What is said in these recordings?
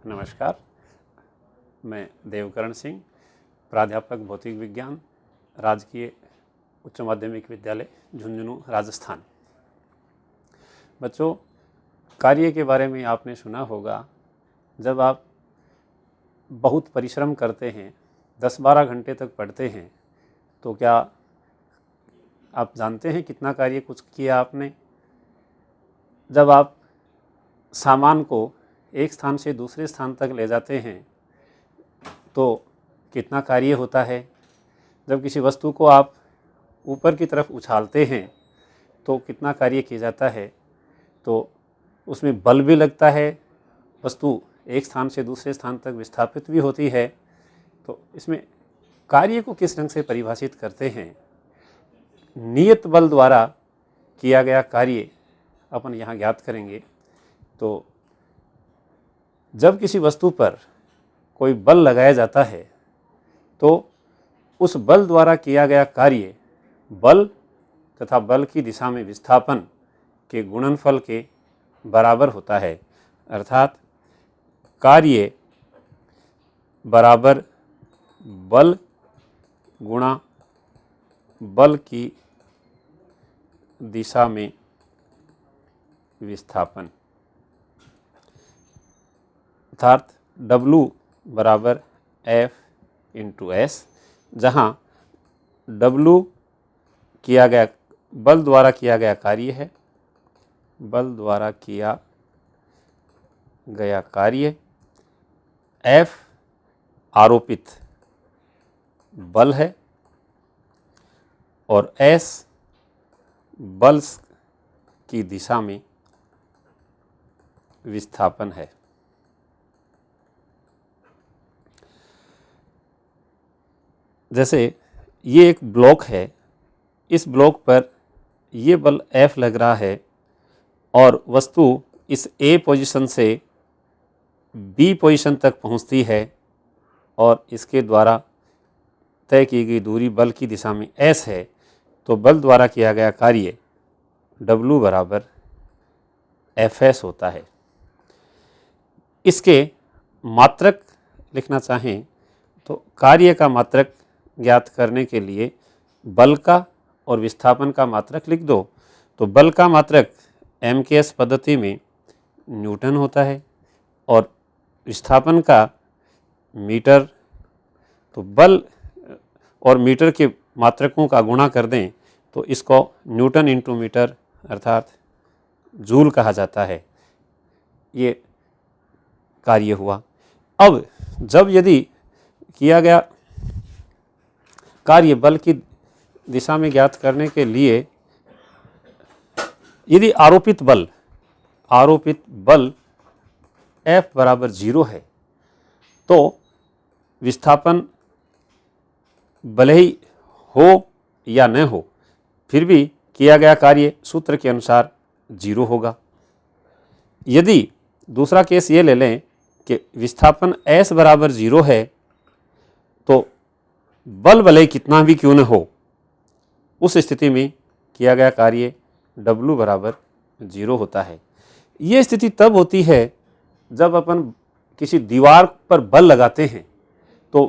नमस्कार, मैं देवकरण सिंह, प्राध्यापक भौतिक विज्ञान, राजकीय उच्च माध्यमिक विद्यालय झुंझुनू, राजस्थान। बच्चों, कार्य के बारे में आपने सुना होगा। जब आप बहुत परिश्रम करते हैं, 10-12 घंटे तक पढ़ते हैं, तो क्या आप जानते हैं कितना कार्य कुछ किया आपने? जब आप सामान को एक स्थान से दूसरे स्थान तक ले जाते हैं तो कितना कार्य होता है। जब किसी वस्तु को आप ऊपर की तरफ उछालते हैं तो कितना कार्य किया जाता है। तो उसमें बल भी लगता है, वस्तु एक स्थान से दूसरे स्थान तक विस्थापित भी होती है। तो इसमें कार्य को किस ढंग से परिभाषित करते हैं? नियत बल द्वारा किया गया कार्य अपन यहाँ ज्ञात करेंगे। तो जब किसी वस्तु पर कोई बल लगाया जाता है तो उस बल द्वारा किया गया कार्य बल तथा बल की दिशा में विस्थापन के गुणनफल के बराबर होता है। अर्थात कार्य बराबर बल गुणा बल की दिशा में विस्थापन, अर्थात W बराबर F इंटू S, जहाँ W किया गया बल द्वारा किया गया कार्य है, बल द्वारा किया गया कार्य, F आरोपित बल है और S बल की दिशा में विस्थापन है। जैसे ये एक ब्लॉक है, इस ब्लॉक पर ये बल F लग रहा है और वस्तु इस A पोजीशन से B पोजीशन तक पहुंचती है और इसके द्वारा तय की गई दूरी बल की दिशा में S है। तो बल द्वारा किया गया कार्य W बराबर Fs होता है। इसके मात्रक लिखना चाहें तो कार्य का मात्रक ज्ञात करने के लिए बल का और विस्थापन का मात्रक लिख दो। तो बल का मात्रक MKS पद्धति में न्यूटन होता है और विस्थापन का मीटर। तो बल और मीटर के मात्रकों का गुणा कर दें तो इसको न्यूटन इंटू मीटर अर्थात जूल कहा जाता है। ये कार्य हुआ। अब जब यदि किया गया कार्य बल की दिशा में ज्ञात करने के लिए यदि आरोपित बल F बराबर 0 है तो विस्थापन भले ही हो या न हो फिर भी किया गया कार्य सूत्र के अनुसार 0 होगा। यदि दूसरा केस ये ले लें कि विस्थापन S बराबर 0 है तो बल भले कितना भी क्यों न हो, उस स्थिति में किया गया कार्य W बराबर 0 होता है। ये स्थिति तब होती है जब अपन किसी दीवार पर बल लगाते हैं तो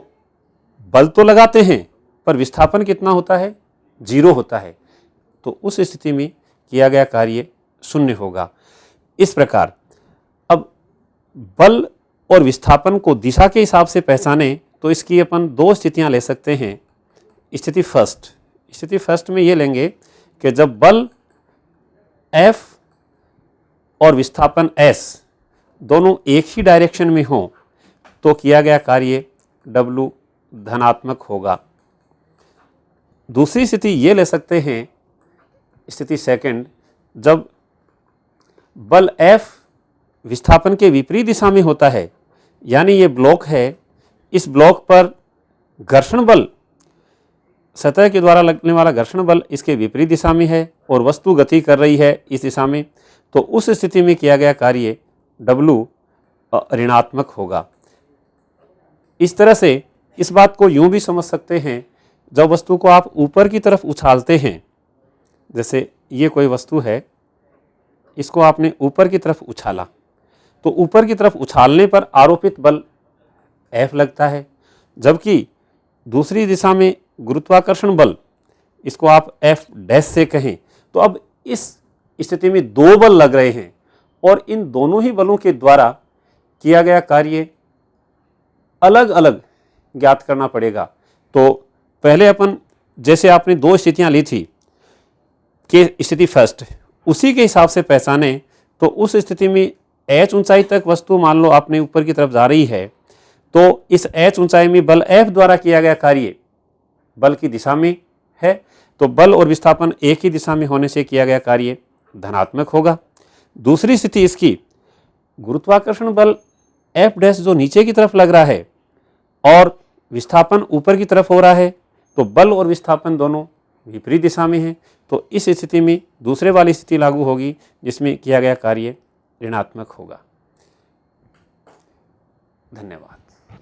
बल तो लगाते हैं पर विस्थापन कितना होता है? 0 होता है। तो उस स्थिति में किया गया कार्य 0 होगा। इस प्रकार अब बल और विस्थापन को दिशा के हिसाब से पहचाने तो इसकी अपन 2 स्थितियां ले सकते हैं। स्थिति फर्स्ट में ये लेंगे कि जब बल F और विस्थापन S दोनों एक ही डायरेक्शन में हो तो किया गया कार्य W धनात्मक होगा। दूसरी स्थिति ये ले सकते हैं, स्थिति सेकंड, जब बल F विस्थापन के विपरीत दिशा में होता है, यानी ये ब्लॉक है, इस ब्लॉक पर घर्षण बल, सतह के द्वारा लगने वाला घर्षण बल इसके विपरीत दिशा में है और वस्तु गति कर रही है इस दिशा में। तो उस स्थिति में किया गया कार्य W ऋणात्मक होगा। इस तरह से इस बात को यूं भी समझ सकते हैं, जब वस्तु को आप ऊपर की तरफ उछालते हैं, जैसे ये कोई वस्तु है, इसको आपने ऊपर की तरफ उछाला तो ऊपर की तरफ उछालने पर आरोपित बल F लगता है, जबकि दूसरी दिशा में गुरुत्वाकर्षण बल, इसको आप F डैश से कहें, तो अब इस स्थिति में दो बल लग रहे हैं और इन दोनों ही बलों के द्वारा किया गया कार्य अलग अलग ज्ञात करना पड़ेगा। तो पहले अपन, जैसे आपने दो स्थितियां ली थी कि स्थिति फर्स्ट, उसी के हिसाब से पहचाने। तो उस स्थिति में h ऊंचाई तक वस्तु मान लो आपने ऊपर की तरफ जा रही है, तो इस h ऊंचाई में बल F द्वारा किया गया कार्य बल की दिशा में है, तो बल और विस्थापन एक ही दिशा में होने से किया गया कार्य धनात्मक होगा। दूसरी स्थिति इसकी, गुरुत्वाकर्षण बल F डैश जो नीचे की तरफ लग रहा है और विस्थापन ऊपर की तरफ हो रहा है, तो बल और विस्थापन दोनों विपरीत दिशा में हैं। तो इस स्थिति में दूसरे वाली स्थिति लागू होगी जिसमें किया गया कार्य ऋणात्मक होगा। धन्यवाद।